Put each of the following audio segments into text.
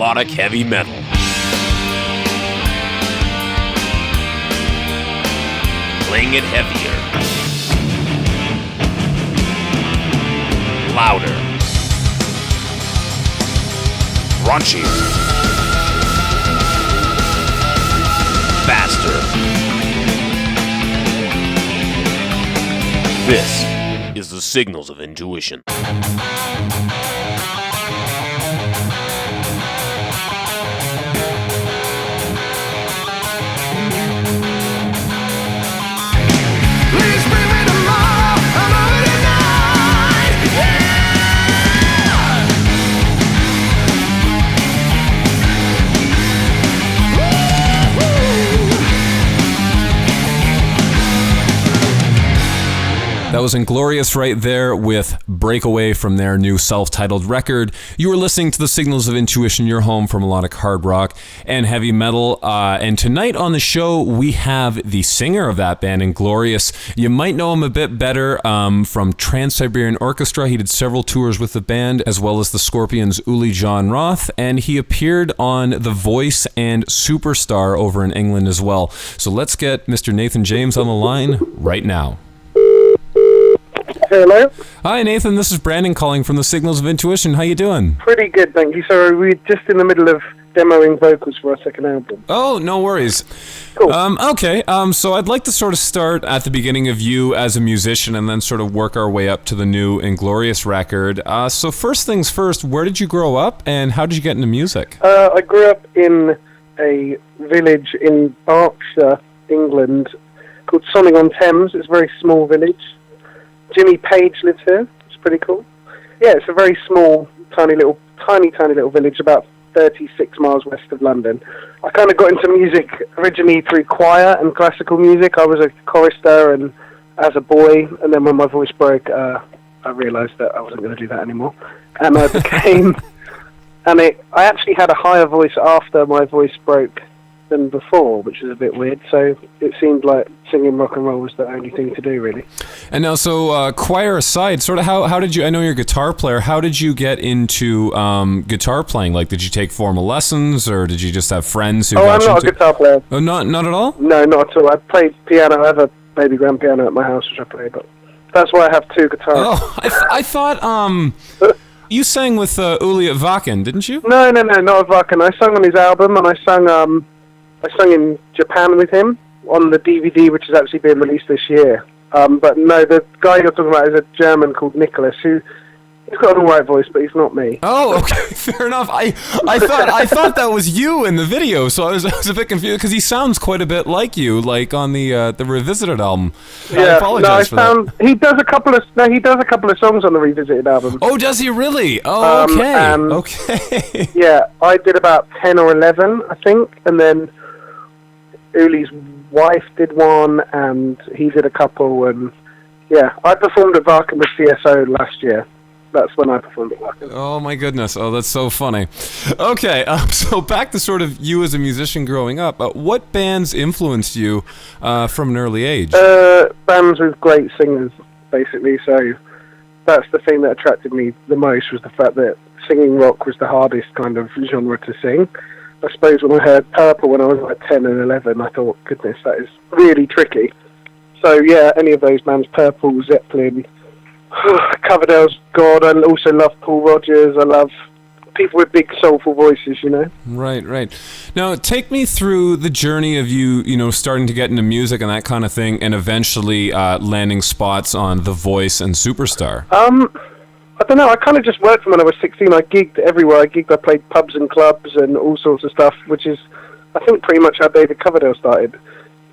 melodic heavy metal. Playing it heavier. Louder. Raunchier. Faster. This is the Signals of Intuition. That was Inglorious right there with Breakaway from their new self-titled record. You were listening to the Signals of Intuition, your home for melodic hard rock and heavy metal. And tonight on the show, we have the singer of that band, Inglorious. You might know him a bit better from Trans-Siberian Orchestra. He did several tours with the band, as well as the Scorpions' Uli Jon Roth. And he appeared on The Voice and Superstar over in England as well. So let's get Mr. Nathan James on the line right now. Hello. Hi, Nathan. This is Brandon calling from the Signals of Intuition. How you doing? Pretty good, thank you. Sorry, we're just in the middle of demoing vocals for our second album. Oh, no worries. Cool. Okay, so I'd like to sort of start at the beginning of you as a musician and then sort of work our way up to the new Inglorious record. So first things first, where did you grow up and how did you get into music? I grew up in a village in Berkshire, England, called Sonning-on-Thames. It's a very small village. Jimmy Page lives here. It's pretty cool. Yeah, it's a very small, tiny little village about 36 miles west of London. I kind of got into music originally through choir and classical music. I was a chorister and as a boy, and then when my voice broke, I realised that I wasn't going to do that anymore. And I became... I actually had a higher voice after my voice broke than before, which is a bit weird. So it seemed like singing rock and roll was the only thing to do, really. And now, so choir aside, sort of how did you, I know you're a guitar player, how did you get into guitar playing? Like, did you take formal lessons, or did you just have friends who got I'm not a guitar player. Oh, not at all? No, not at all. I played piano. I have a baby grand piano at my house, which I play, but that's why I have two guitars. Oh, I thought you sang with Uli at Vaken, didn't you? No, not at Vaken. I sang on his album, and I sang in Japan with him on the DVD, which is actually being released this year. But no, the guy you're talking about is a German called Nicholas, who he's got an alright voice, but he's not me. Oh, okay, fair enough. I thought that was you in the video, so I was a bit confused because he sounds quite a bit like you, like on the Revisited album. Yeah, I apologize for that. He does a couple of songs on the Revisited album. Oh, does he really? Oh, okay. Okay. Yeah, I did about 10 or 11, I think, and then Uli's wife did one, and he did a couple, and yeah, I performed at Vaken with TSO last year. That's when I performed at Vaken. Oh my goodness! Oh, that's so funny. Okay, so back to sort of you as a musician growing up. What bands influenced you from an early age? Bands with great singers, basically. So that's the thing that attracted me the most, was the fact that singing rock was the hardest kind of genre to sing. I suppose when I heard Purple when I was like 10 and 11, I thought, goodness, that is really tricky. So yeah, any of those bands, Purple, Zeppelin, Coverdale's God. I also love Paul Rodgers. I love people with big soulful voices, you know. Right. Now, take me through the journey of you starting to get into music and that kind of thing, and eventually landing spots on The Voice and Superstar. I don't know, I kind of just worked from when I was 16. I gigged everywhere. I played pubs and clubs and all sorts of stuff, which is, I think, pretty much how David Coverdale started.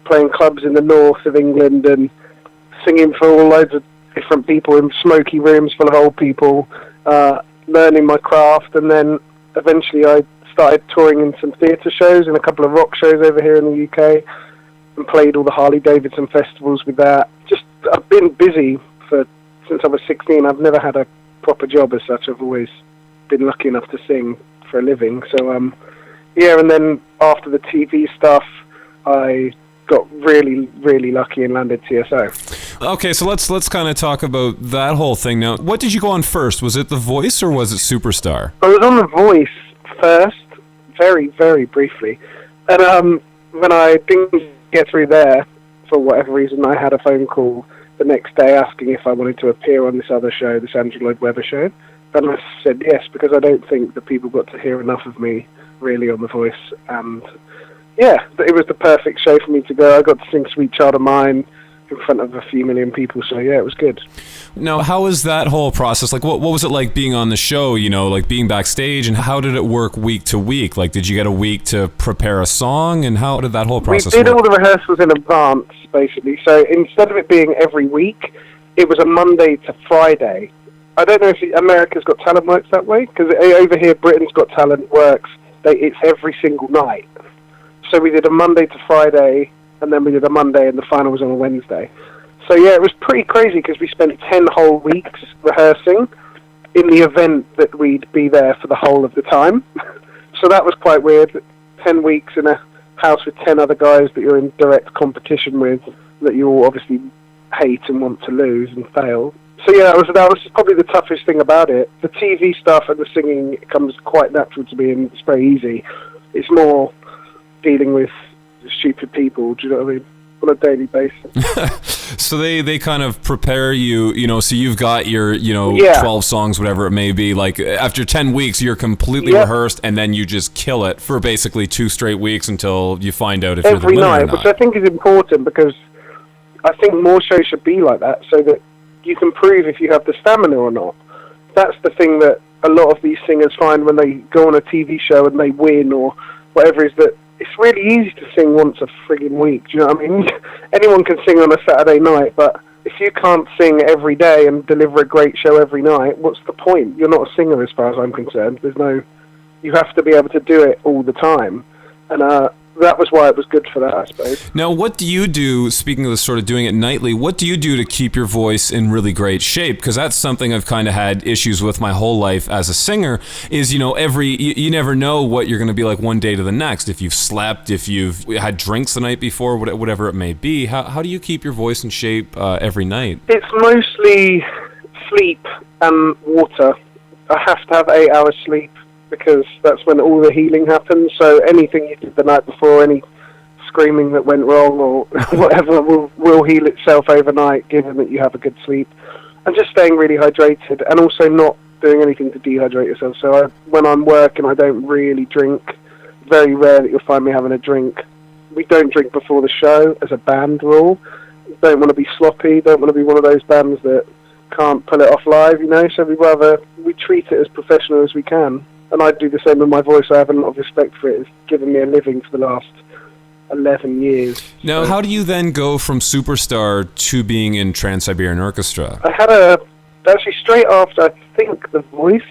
Playing clubs in the north of England and singing for all loads of different people in smoky rooms full of old people, learning my craft, and then eventually I started touring in some theatre shows and a couple of rock shows over here in the UK, and played all the Harley Davidson festivals with that. Just, I've been busy since I was 16. I've never had a proper job as such. I've always been lucky enough to sing for a living. So yeah, and then after the TV stuff, I got really, really lucky and landed TSO. Okay, so let's kind of talk about that whole thing now. What did you go on first? Was it The Voice or was it Superstar? I was on The Voice first, very, very briefly. And when I didn't get through there, for whatever reason, I had a phone call the next day asking if I wanted to appear on this other show, this Andrew Lloyd Webber show. And I said yes, because I don't think that people got to hear enough of me, really, on The Voice. And, yeah, it was the perfect show for me to go. I got to sing Sweet Child of Mine in front of a few million people, so yeah, it was good. Now, how was that whole process? Like, what was it like being on the show, you know, like being backstage, and how did it work week to week? Like, did you get a week to prepare a song, and how did that whole process work? We did all the rehearsals in advance, basically, so instead of it being every week, it was a Monday to Friday. I don't know if America's Got Talent works that way, because over here, Britain's Got Talent works, it's every single night. So we did a Monday to Friday, and then we did a Monday, and the final was on a Wednesday. So yeah, it was pretty crazy because we spent 10 whole weeks rehearsing in the event that we'd be there for the whole of the time. So that was quite weird. 10 weeks in a house with 10 other guys that you're in direct competition with, that you all obviously hate and want to lose and fail. So yeah, that was probably the toughest thing about it. The TV stuff and the singing comes quite natural to me, and it's very easy. It's more dealing with stupid people, do you know what I mean, on a daily basis. So they kind of prepare you, you know, so you've got your, 12 songs, whatever it may be. Like, after 10 weeks, you're completely rehearsed, and then you just kill it for basically 2 straight weeks until you find out if you're the winner night, or not. Which I think is important, because I think more shows should be like that, so that you can prove if you have the stamina or not. That's the thing that a lot of these singers find when they go on a TV show and they win or whatever, is that it's really easy to sing once a frigging week, do you know what I mean? Anyone can sing on a Saturday night, but if you can't sing every day and deliver a great show every night, what's the point? You're not a singer as far as I'm concerned. You have to be able to do it all the time. And that was why it was good for that, I suppose. Now, what do you do, speaking of the sort of doing it nightly, what do you do to keep your voice in really great shape? Because that's something I've kind of had issues with my whole life as a singer, is, you never know what you're going to be like one day to the next. If you've slept, if you've had drinks the night before, whatever it may be. How do you keep your voice in shape every night? It's mostly sleep and water. I have to have 8 hours sleep, because that's when all the healing happens. So anything you did the night before, any screaming that went wrong or whatever, will heal itself overnight, given that you have a good sleep. And just staying really hydrated, and also not doing anything to dehydrate yourself. So when I'm working, I don't really drink. Very rare that you'll find me having a drink. We don't drink before the show as a band rule. Don't want to be sloppy, don't want to be one of those bands that can't pull it off live, so we treat it as professional as we can. And I do the same with my voice. I have a lot of respect for it. It's given me a living for the last 11 years. Now, how do you then go from superstar to being in Trans-Siberian Orchestra? I had actually straight after, I think, The Voice,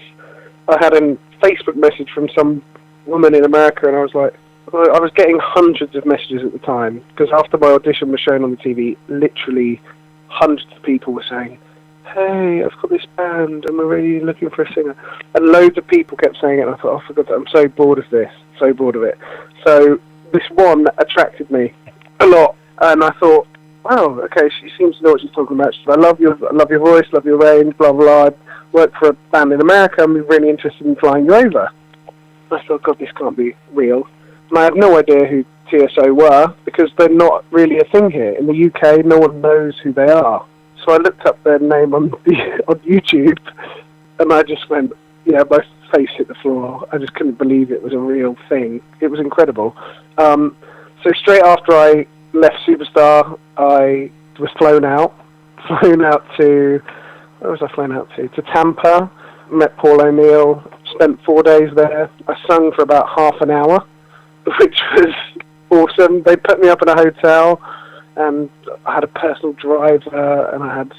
I had a Facebook message from some woman in America, and I was like, I was getting hundreds of messages at the time, because after my audition was shown on the TV, literally hundreds of people were saying, hey, I've got this band and we're really looking for a singer. And loads of people kept saying it, and I thought, oh, for God's sake, I'm so bored of this, so bored of it. So this one attracted me a lot, and I thought, wow, okay, she seems to know what she's talking about. She said, I love your voice, love your range, blah, blah, blah. I work for a band in America, and we're really interested in flying you over. I thought, God, this can't be real. And I have no idea who TSO were, because they're not really a thing here. In the UK, no one knows who they are. So I looked up their name on YouTube, and I just went, my face hit the floor. I just couldn't believe it was a real thing. It was incredible. So straight after I left Superstar, I was flown out to, where was I flown out to? To Tampa, met Paul O'Neill, spent 4 days there. I sung for about half an hour, which was awesome. They put me up in a hotel, and I had a personal driver, and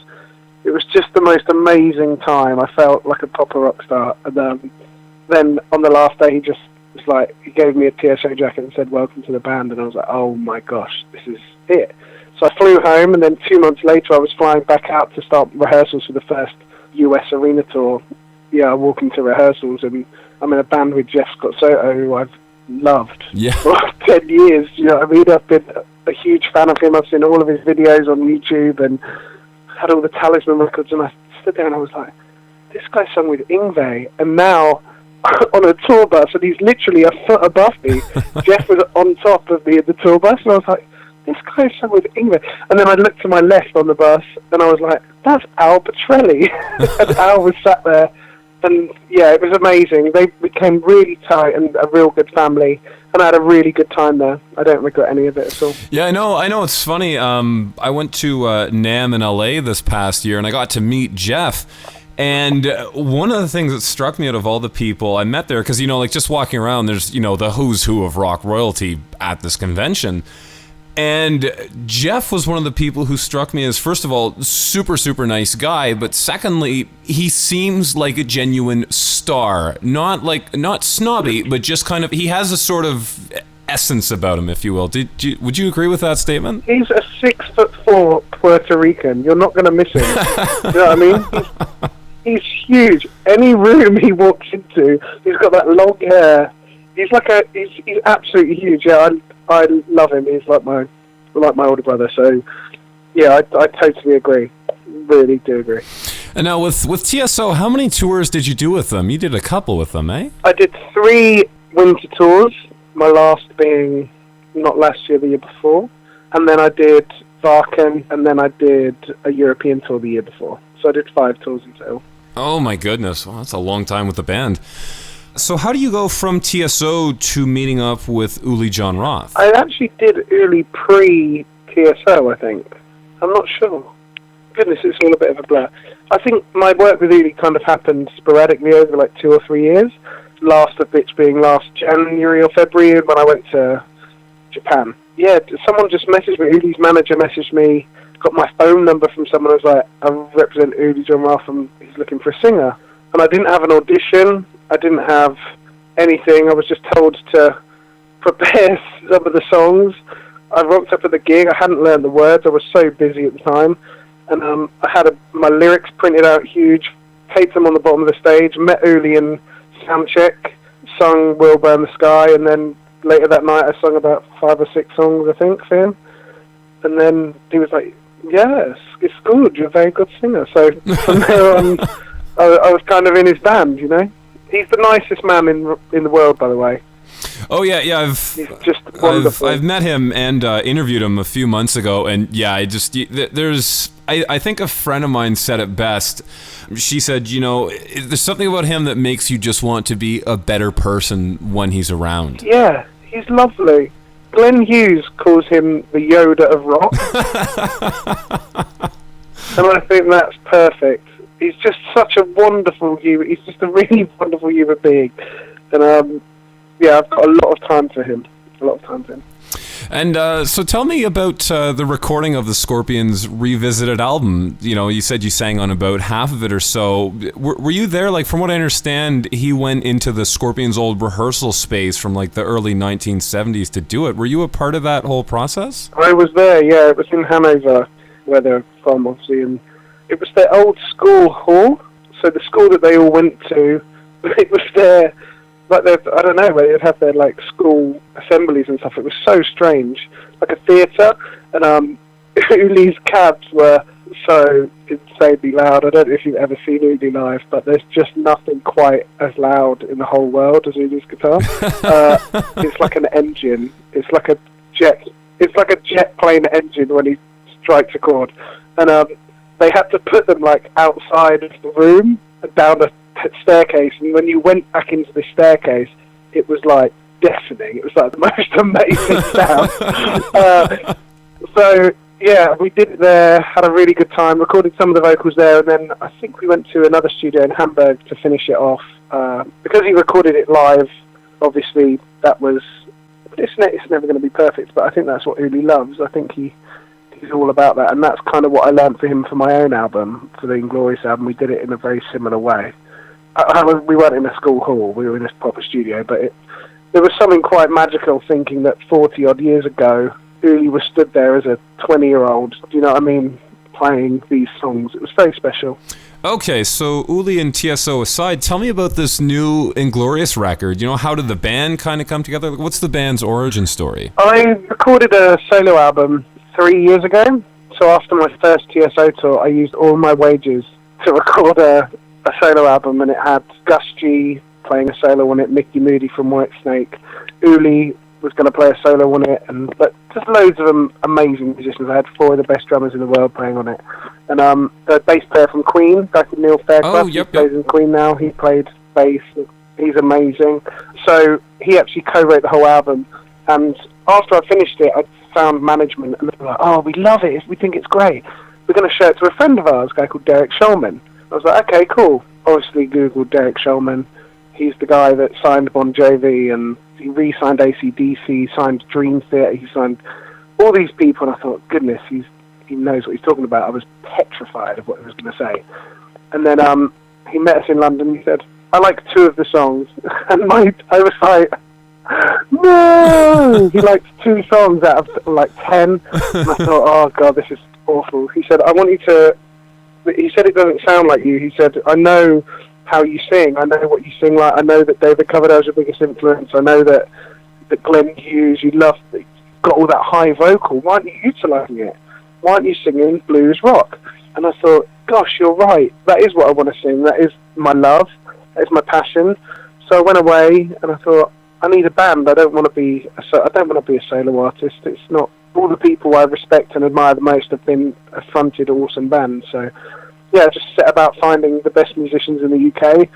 it was just the most amazing time. I felt like a proper rock star. And then on the last day, he gave me a TSO jacket and said, welcome to the band. And I was like, oh my gosh, this is it. So I flew home, and then 2 months later, I was flying back out to start rehearsals for the first US arena tour. Yeah, I walk into rehearsals, and I'm in a band with Jeff Scott Soto, who I've loved for 10 years. You know what I mean? I've been a huge fan of him. I've seen all of his videos on YouTube and had all the Talisman records, and I stood there and I was like, this guy sung with Yngwie, and now on a tour bus, and he's literally a foot above me. Jeff was on top of me in the tour bus, and I was like, this guy's sung with England. And then I looked to my left on the bus, and I was like, that's Al Petrelli. And Al was sat there, and yeah, it was amazing. They became really tight and a real good family, and I had a really good time there. I don't regret any of it at all. Yeah, I know. It's funny. I went to NAMM in LA this past year, and I got to meet Jeff. And one of the things that struck me out of all the people I met there, because, like just walking around, there's, the who's who of rock royalty at this convention. And Jeff was one of the people who struck me as, first of all, super, super nice guy, but secondly, he seems like a genuine star. Not snobby, but just kind of, he has a sort of essence about him, if you will. Would you agree with that statement? He's a 6'4" Puerto Rican. You're not going to miss him. You know what I mean? He's huge. Any room he walks into, he's got that long hair. He's absolutely huge. Yeah, I love him. He's like my older brother. So, yeah, I totally agree. Really do agree. And now with TSO, how many tours did you do with them? You did a couple with them, eh? I did 3 winter tours. My last being not last year, the year before, and then I did Varken, and then I did a European tour the year before. So I did 5 tours in total. Oh my goodness, well, that's a long time with the band. So how do you go from TSO to meeting up with Uli Jon Roth? I actually did Uli pre-TSO, I think. I'm not sure. Goodness, it's all a bit of a blur. I think my work with Uli kind of happened sporadically over like 2 or 3 years. Last of which being last January or February when I went to Japan. Yeah, someone just messaged me. Uli's manager messaged me, got my phone number from someone who was like, I represent Uli Jon Roth and he's looking for a singer. And I didn't have an audition. I didn't have anything. I was just told to prepare some of the songs. I rocked up at the gig. I hadn't learned the words. I was so busy at the time. And I had my lyrics printed out huge, taped them on the bottom of the stage, met Uli in soundcheck, sung We'll Burn the Sky, and then later that night I sung about 5 or 6 songs, I think, for him. And then he was like, yes, it's good, you're a very good singer. So from there on, I was kind of in his band, He's the nicest man in the world, by the way. Oh yeah, He's just wonderful. I've met him and interviewed him a few months ago, and yeah, I think a friend of mine said it best. She said, there's something about him that makes you just want to be a better person when he's around. Yeah, he's lovely. Glenn Hughes calls him the Yoda of rock. And I think that's perfect. He's just such a wonderful human. He's just a really wonderful human being. And yeah, I've got a lot of time for him. And so tell me about the recording of the Scorpions' revisited album. You said you sang on about half of it or so. Were you there? Like, from what I understand, he went into the Scorpions' old rehearsal space from like the early 1970s to do it. Were you a part of that whole process? I was there, yeah. It was in Hanover, where they're from, obviously. And it was their old school hall. So the school that they all went to, it was their... I don't know, where they'd have their like school assemblies and stuff. It was so strange, like a theatre. And Uli's cabs were so insanely loud. I don't know if you've ever seen Uli live, but there's just nothing quite as loud in the whole world as Uli's guitar. It's like an engine. It's like a jet. It's like a jet plane engine when he strikes a chord. And they had to put them like outside of the room, down a staircase, and when you went back into the staircase, it was like deafening. It was like the most amazing sound. So yeah, we did it there, had a really good time, recorded some of the vocals there, and then I think we went to another studio in Hamburg to finish it off. Because he recorded it live, obviously it's never going to be perfect, but I think that's what Uli loves. I think he's all about that, and that's kind of what I learned for him for my own album, for the Inglorious album. We did it in a very similar way. We weren't in a school hall, we were in a proper studio, but there was something quite magical thinking that 40-odd years ago, Uli was stood there as a 20-year-old, do you know what I mean, playing these songs. It was very special. Okay, so Uli and TSO aside, tell me about this new Inglorious record. How did the band kind of come together? What's the band's origin story? I recorded a solo album 3 years ago, so after my first TSO tour, I used all my wages to record a solo album, and it had Gus G, playing a solo on it. Mickey Moody from Whitesnake. Uli was going to play a solo on it, and but just loads of amazing musicians. I had 4 of the best drummers in the world playing on it. And the bass player from Queen, a guy called Neil Fairclough, he plays in Queen now. He played bass. He's amazing. So he actually co-wrote the whole album. And after I finished it, I found management, and they were like, "Oh, we love it. We think it's great. We're going to show it to a friend of ours, a guy called Derek Shulman." I was like, "Okay, cool." Obviously, Googled Derek Shulman. He's the guy that signed Bon Jovi, and he re-signed AC/DC, signed Dream Theater, he signed all these people, and I thought, goodness, he knows what he's talking about. I was petrified of what he was going to say. And then he met us in London. He said, "I like 2 of the songs," and I was like, "No!" He liked 2 songs out of like 10, and I thought, "Oh God, this is awful." He said, "I want you to." He said, "It doesn't sound like you." He said, "I know how you sing. I know what you sing like. I know that David Coverdale's your biggest influence. I know that Glenn Hughes, you love, got all that high vocal. Why aren't you utilising it? Why aren't you singing blues rock?" And I thought, gosh, you're right. That is what I want to sing. That is my love. That is my passion. So I went away and I thought, I need a band. I don't want to be a solo artist. It's not. All the people I respect and admire the most have been fronted awesome bands. So yeah, just set about finding the best musicians in the UK,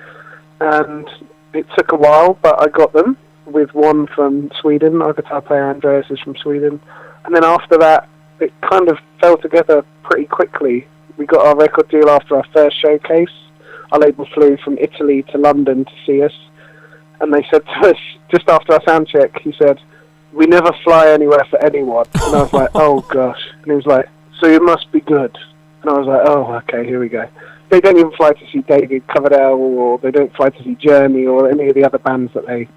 and it took a while, but I got them, with one from Sweden. Our guitar player Andreas is from Sweden, and then after that it kind of fell together pretty quickly. We got our record deal after our first showcase. Our label flew from Italy to London to see us, and they said to us, just after our sound check, he said, "We never fly anywhere for anyone." And I was like, "Oh gosh." And he was like, "So you must be good." And I was like, "Oh, okay, here we go." They don't even fly to see David Coverdale, or they don't fly to see Journey, or any of the other bands that they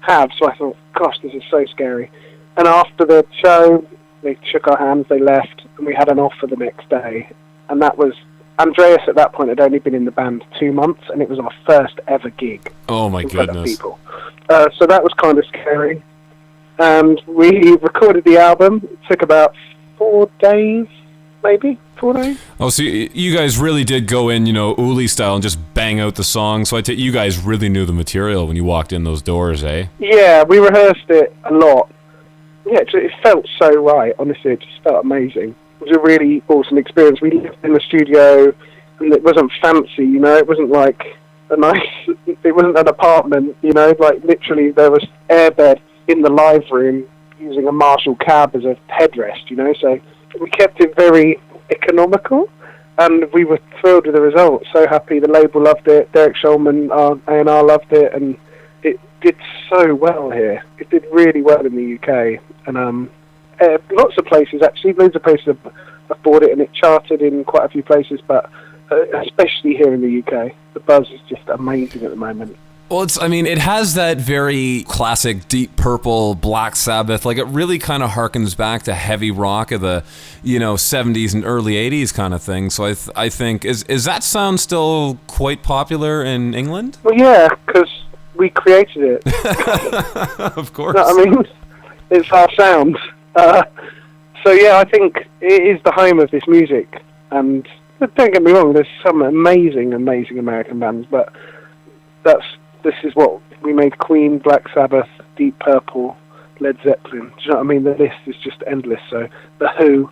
have. So I thought, gosh, this is so scary. And after the show, they shook our hands, they left, and we had an offer the next day. And that was, Andreas at that point had only been in the band 2 months, and it was our first ever gig. Oh my in front of goodness. people. So that was kind of scary. And we recorded the album. It took about 4 days, maybe 4 days. Oh, so you guys really did go in, Uli style and just bang out the song. So you guys really knew the material when you walked in those doors, eh? Yeah, we rehearsed it a lot. Yeah, it felt so right, honestly. It just felt amazing. It was a really awesome experience. We lived in the studio, and it wasn't fancy, it wasn't like it wasn't an apartment, like literally there was airbed in the live room using a Marshall cab as a headrest, so we kept it very economical, and we were thrilled with the result. So happy. The label loved it. Derek Shulman, our A&R, loved it, and it did so well here. It did really well in the UK, and lots of places actually. Loads of places have bought it, and it charted in quite a few places, but especially here in the UK, the buzz is just amazing at the moment. Well, it has that very classic Deep Purple, Black Sabbath. Like, it really kind of harkens back to heavy rock of the, 70s and early 80s kind of thing. So I think, is that sound still quite popular in England? Well, yeah, because we created it. Of course. It's our sound. So yeah, I think it is the home of this music. And don't get me wrong, there's some amazing, amazing American bands, but this is what we made: Queen, Black Sabbath, Deep Purple, Led Zeppelin. Do you know what I mean? The list is just endless. So The Who,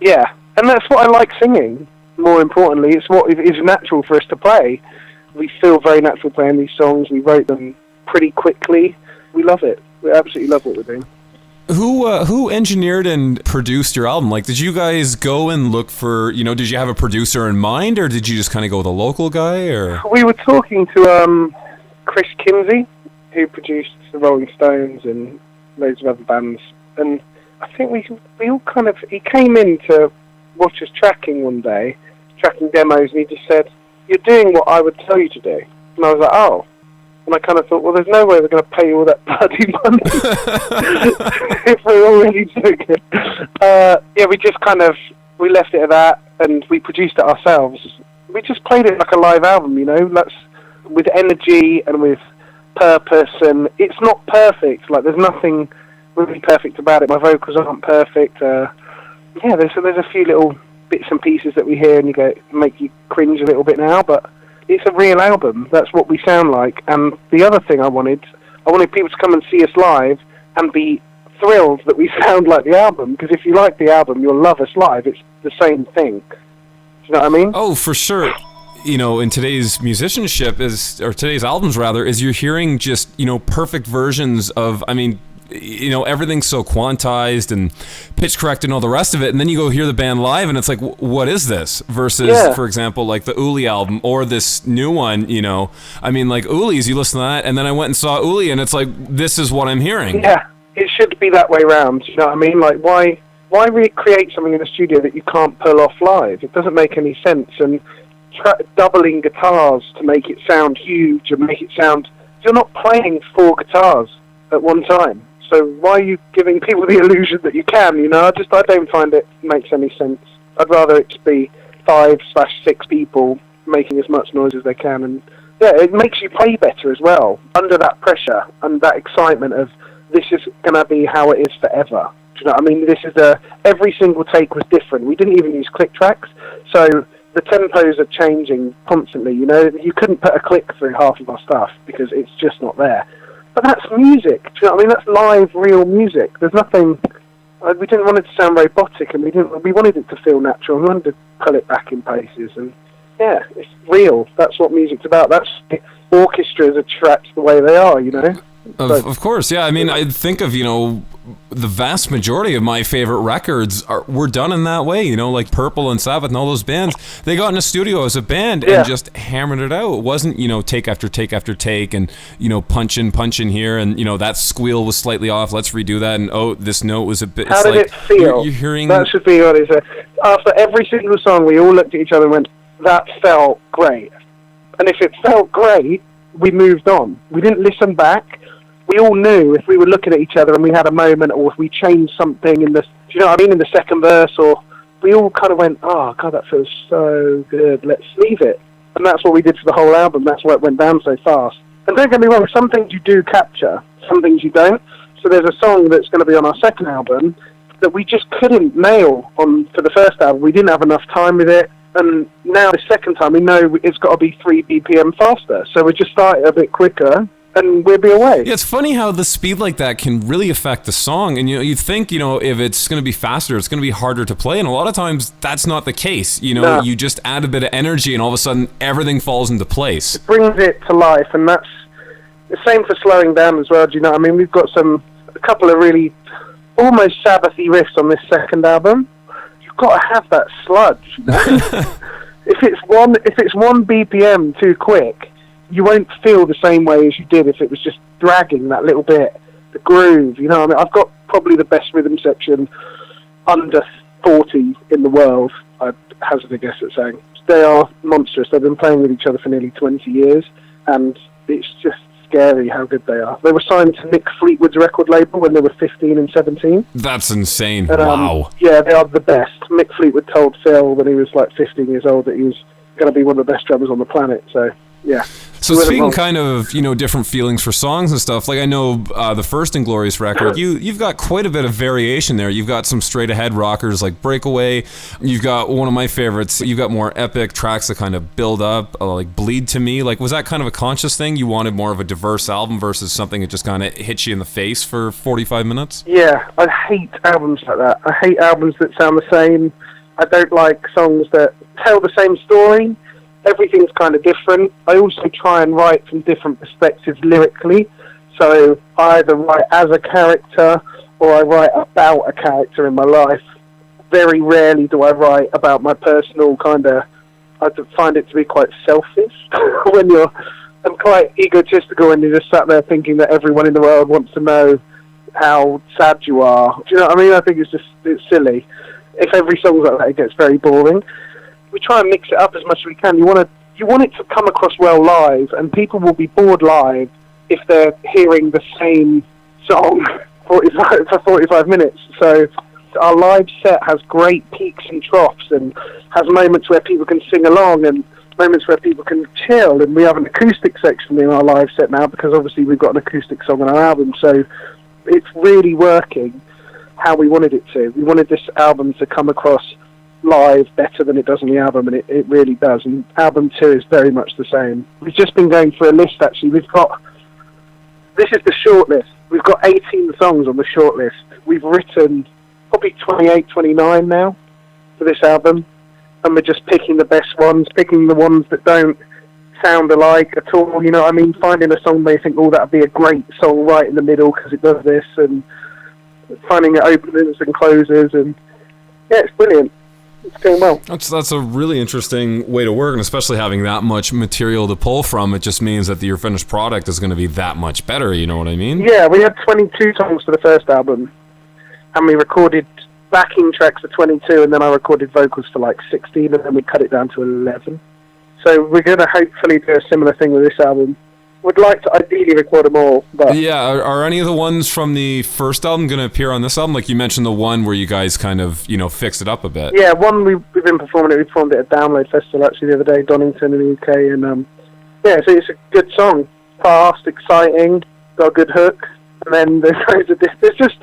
yeah, and that's what I like singing. More importantly, it's what is natural for us to play. We feel very natural playing these songs. We wrote them pretty quickly. We love it. We absolutely love what we're doing. Who engineered and produced your album? Like, did you guys go and look for, did you have a producer in mind, or did you just kind of go with a local guy? Or we were talking to Chris Kinsey, who produced the Rolling Stones and loads of other bands, and I think we all kind of, he came in to watch us tracking one day, tracking demos, and he just said, "You're doing what I would tell you to do." And I was like, "Oh." And I kind of thought, well, there's no way we're going to pay you all that bloody money if we're already doing it. Yeah, we left it at that, and we produced it ourselves. We just played it like a live album, that's with energy and with purpose, and it's not perfect. Like, there's nothing really perfect about it. My vocals aren't perfect. Yeah, there's a few little bits and pieces that we hear, and make you cringe a little bit now, but it's a real album. That's what we sound like. And the other thing I wanted people to come and see us live and be thrilled that we sound like the album, because if you like the album, you'll love us live. It's the same thing. Do you know what I mean? Oh, for sure. You know, in today's musicianship or today's albums rather, is you're hearing just, you know, perfect versions of, I mean, you know, everything's so quantized and pitch correct and all the rest of it, and then you go hear the band live and it's like, what is this? Versus, for example, like the Uli album or this new one, you know. I mean, like Uli's, you listen to that, and then I went and saw Uli and it's like, this is what I'm hearing. Yeah, it should be that way round, you know what I mean? Like, why recreate something in the studio that you can't pull off live? It doesn't make any sense. And doubling guitars to make it sound huge and make it sound... You're not playing 4 guitars at one time. So why are you giving people the illusion that you can, you know? I don't find it makes any sense. I'd rather it be 5/6 people making as much noise as they can. And yeah, it makes you play better as well, under that pressure and that excitement of this is going to be how it is forever. Do you know what I mean? This is every single take was different. We didn't even use click tracks. So the tempos are changing constantly, you know? You couldn't put a click through half of our stuff because it's just not there. But that's music. Do you know what I mean? That's live, real music. There's nothing... we didn't want it to sound robotic, and we wanted it to feel natural. We wanted to pull it back in places, and yeah, it's real. That's what music's about. That's orchestras are trapped the way they are, you know? Of course, yeah. I mean, I think of, you know, the vast majority of my favorite records were done in that way, you know, like Purple and Sabbath and all those bands. They got in a studio as a band and just hammered it out. It wasn't, you know, take after take after take and, you know, punch in here and, you know, that squeal was slightly off, let's redo that, and oh, this note was a bit... How did it feel? You're hearing... That should be what it is. After every single song, we all looked at each other and went, that felt great. And if it felt great, we moved on. We didn't listen back. We all knew if we were looking at each other and we had a moment, or if we changed something in the, do you know what I mean, in the second verse, or we all kind of went, oh, God, that feels so good, let's leave it. And that's what we did for the whole album. That's why it went down so fast. And don't get me wrong, some things you do capture, some things you don't. So there's a song that's going to be on our second album that we just couldn't nail on for the first album. We didn't have enough time with it. And now the second time, we know it's got to be 3 BPM faster. So we just start it a bit quicker, and we'll be away. Yeah, it's funny how the speed like that can really affect the song. And, you know, you think, you know, if it's going to be faster, it's going to be harder to play. And a lot of times that's not the case. You know, you just add a bit of energy and all of a sudden everything falls into place. It brings it to life, and that's the same for slowing down as well. Do you know what I mean? We've got a couple of really almost Sabbathy riffs on this second album. You've got to have that sludge. You know? If it's one BPM too quick, you won't feel the same way as you did if it was just dragging that little bit, the groove, you know what I mean? I've got probably the best rhythm section under 40 in the world, I'd hazard a guess at saying. They are monstrous. They've been playing with each other for nearly 20 years, and it's just scary how good they are. They were signed to Mick Fleetwood's record label when they were 15 and 17. That's insane. And, wow. Yeah, they are the best. Mick Fleetwood told Phil when he was like 15 years old that he was going to be one of the best drummers on the planet, so yeah. So speaking kind of, you know, different feelings for songs and stuff, like I know the first Inglorious record, you've got quite a bit of variation there. You've got some straight ahead rockers like Breakaway. You've got one of my favorites. You've got more epic tracks that kind of build up, like Bleed to Me. Like, was that kind of a conscious thing? You wanted more of a diverse album versus something that just kind of hits you in the face for 45 minutes? Yeah, I hate albums like that. I hate albums that sound the same. I don't like songs that tell the same story. Everything's kind of different. I also try and write from different perspectives lyrically. So I either write as a character or I write about a character in my life. Very rarely do I write about my personal kind of... I find it to be quite selfish I'm quite egotistical when you're just sat there thinking that everyone in the world wants to know how sad you are. Do you know what I mean? I think it's silly. If every song's like that, it gets very boring. We try and mix it up as much as we can. You want it to come across well live, and people will be bored live if they're hearing the same song for 45 minutes. So our live set has great peaks and troughs, and has moments where people can sing along and moments where people can chill. And we have an acoustic section in our live set now because obviously we've got an acoustic song on our album. So it's really working how we wanted it to. We wanted this album to come across live better than it does on the album, and it really does. And album 2 is very much the same. We've just been going through a list, actually. This is the short list. We've got 18 songs on the short list. We've written probably 28, 29 now for this album, and we're just picking the best ones, picking the ones that don't sound alike at all, you know what I mean? Finding a song where you think, oh, that would be a great song right in the middle because it does this, and finding it openers and closers, and yeah, it's brilliant. It's going well. That's a really interesting way to work, and especially having that much material to pull from, it just means that your finished product is going to be that much better, you know what I mean? Yeah, we had 22 songs for the first album, and we recorded backing tracks for 22, and then I recorded vocals for like 16, and then we cut it down to 11. So we're going to hopefully do a similar thing with this album. Would like to ideally record them all, but... Yeah, are any of the ones from the first album going to appear on this album? Like you mentioned the one where you guys kind of, fixed it up a bit. Yeah, one we've been performing it. We performed it at Download Festival actually the other day, Donington in the UK, and yeah, so it's a good song. Fast, exciting, got a good hook, and then there's just...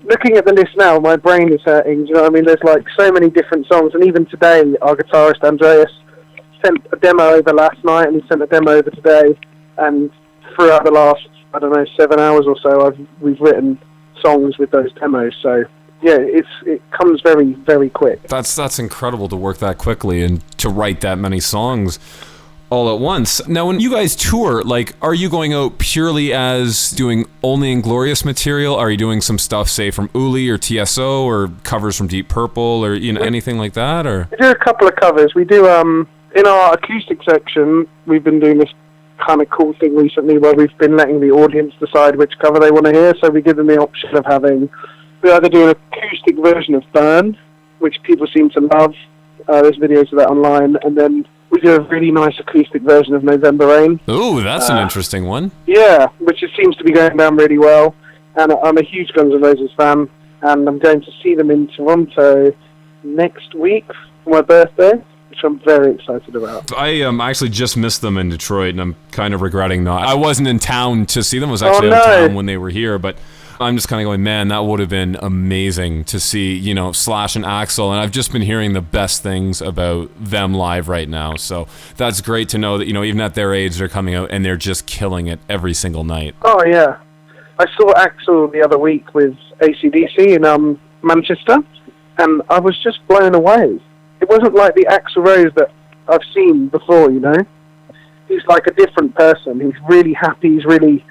Looking at the list now, my brain is hurting, do you know what I mean? There's like so many different songs, and even today, our guitarist Andreas sent a demo over last night, and he sent a demo over today, and throughout the last, 7 hours or so, we've written songs with those demos, so yeah, it comes very, very quick. That's incredible to work that quickly and to write that many songs all at once. Now, when you guys tour, like, are you going out purely as doing only Inglorious material? Are you doing some stuff, say, from Uli or TSO, or covers from Deep Purple, or anything like that? Or we do a couple of covers. We do in our acoustic section. We've been doing this kind of cool thing recently where we've been letting the audience decide which cover they want to hear. So we give them the option of we either do an acoustic version of Burn, which people seem to love. There's videos of that online, and then we do a really nice acoustic version of November Rain. Ooh, that's an interesting one. Yeah, which it seems to be going down really well. And I'm a huge Guns N' Roses fan, and I'm going to see them in Toronto next week for my birthday, which I'm very excited about. I actually just missed them in Detroit, and I'm kind of regretting not. I wasn't in town to see them. I was actually out of town when they were here, but I'm just kind of going, man, that would have been amazing to see, Slash and Axl, and I've just been hearing the best things about them live right now, so that's great to know that, even at their age, they're coming out and they're just killing it every single night. Oh, yeah. I saw Axl the other week with AC/DC in Manchester, and I was just blown away. It wasn't like the Axl Rose that I've seen before, He's like a different person. He's really happy, he's really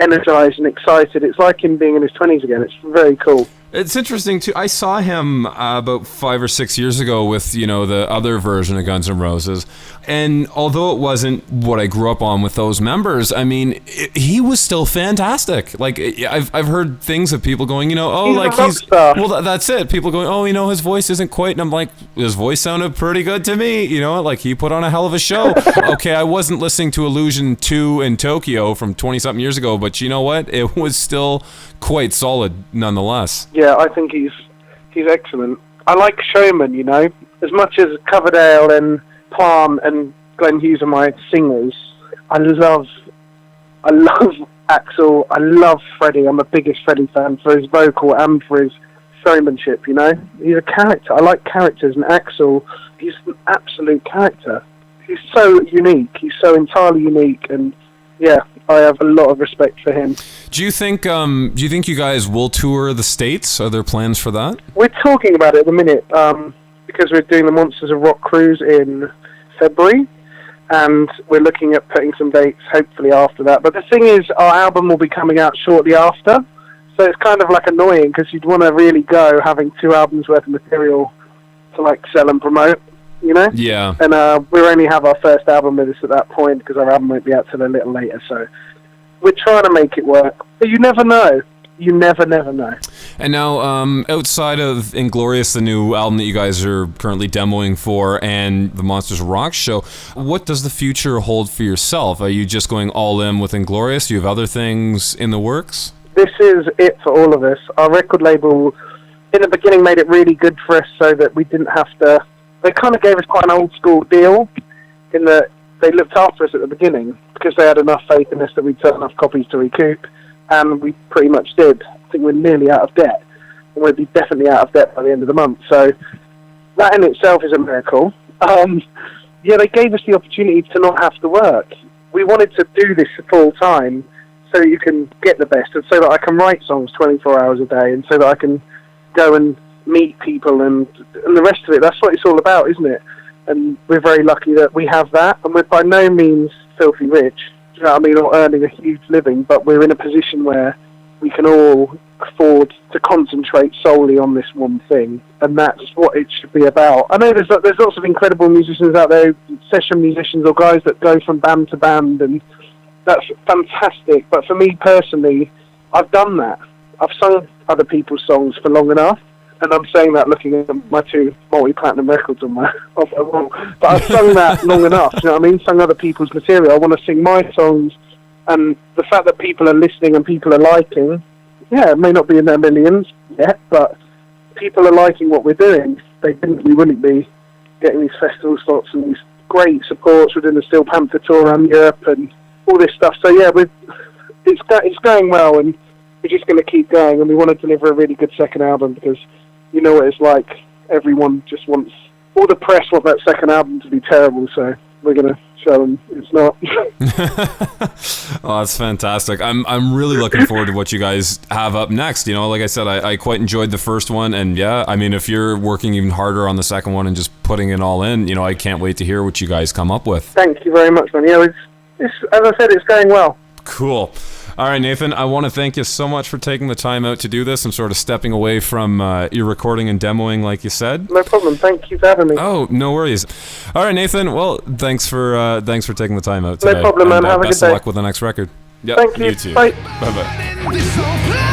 energized and excited. It's like him being in his 20s again. It's very cool. It's interesting too. I saw him about 5 or 6 years ago with the other version of Guns N' Roses, and although it wasn't what I grew up on with those members, I mean, he was still fantastic. Like I've heard things of people going, that's it. People going, his voice isn't quite, and I'm like, his voice sounded pretty good to me. Like he put on a hell of a show. Okay, I wasn't listening to Illusion 2 in Tokyo from 20-something years ago, but you know what? It was still quite solid nonetheless. Yeah, I think he's excellent. I like Showman, As much as Coverdale and Plant and Glenn Hughes are my singers, I love Axl. I love Freddie. I'm the biggest Freddie fan for his vocal and for his showmanship, He's a character. I like characters, and Axl, he's an absolute character. He's so unique. He's so entirely unique, and yeah, I have a lot of respect for him. Do you think you guys will tour the States? Are there plans for that? We're talking about it at the minute, because we're doing the Monsters of Rock cruise in February, and we're looking at putting some dates hopefully after that. But the thing is, our album will be coming out shortly after, so it's kind of like annoying because you'd want to really go having 2 albums worth of material to like sell and promote. Yeah. And we'll only have our first album with us at that point because our album won't be out till a little later. So we're trying to make it work. But you never know. You never know. And now, outside of Inglorious, the new album that you guys are currently demoing for, and the Monsters of Rock show, what does the future hold for yourself? Are you just going all in with Inglorious? Do you have other things in the works? This is it for all of us. Our record label, in the beginning, made it really good for us so that we didn't have to... They kind of gave us quite an old-school deal in that they looked after us at the beginning because they had enough faith in us that we'd sell enough copies to recoup, and we pretty much did. I think we're nearly out of debt, and we'll be definitely out of debt by the end of the month. So that in itself is a miracle. Yeah, they gave us the opportunity to not have to work. We wanted to do this full time so that you can get the best, and so that I can write songs 24 hours a day, and so that I can go and meet people and the rest of it. That's what it's all about, isn't it? And we're very lucky that we have that, and we're by no means filthy rich, do you know what I mean, or earning a huge living, but we're in a position where we can all afford to concentrate solely on this one thing, and that's what it should be about. I know there's lots of incredible musicians out there, session musicians or guys that go from band to band, and that's fantastic, but for me personally, I've done that. I've sung other people's songs for long enough, and I'm saying that looking at my 2 multi-platinum records on my wall, but I've sung that long enough, you know what I mean, sung other people's material. I want to sing my songs, and the fact that people are listening and people are liking, yeah, it may not be in their millions yet, but people are liking what we're doing. We wouldn't be getting these festival slots and these great supports. We're doing the Steel Panther tour around Europe and all this stuff. So yeah, it's going well, and we're just going to keep going. And we want to deliver a really good second album, because you know what it's like. Everyone just wants, all the press want that second album to be terrible. So we're going to show them it's not. Oh, that's fantastic. I'm really looking forward to what you guys have up next. You know, like I said, I quite enjoyed the first one, and yeah, I mean, if you're working even harder on the second one and just putting it all in, you know, I can't wait to hear what you guys come up with. Thank you very much, man. Yeah, it's as I said, it's going well. Cool. All right, Nathan, I want to thank you so much for taking the time out to do this. I'm sort of stepping away from your recording and demoing, like you said. No problem. Thank you for having me. Oh, no worries. All right, Nathan. Well, thanks for taking the time out today. No problem, man. And, have a good day. best of luck with the next record. Yep, Thank you. You too. Bye. Bye-bye.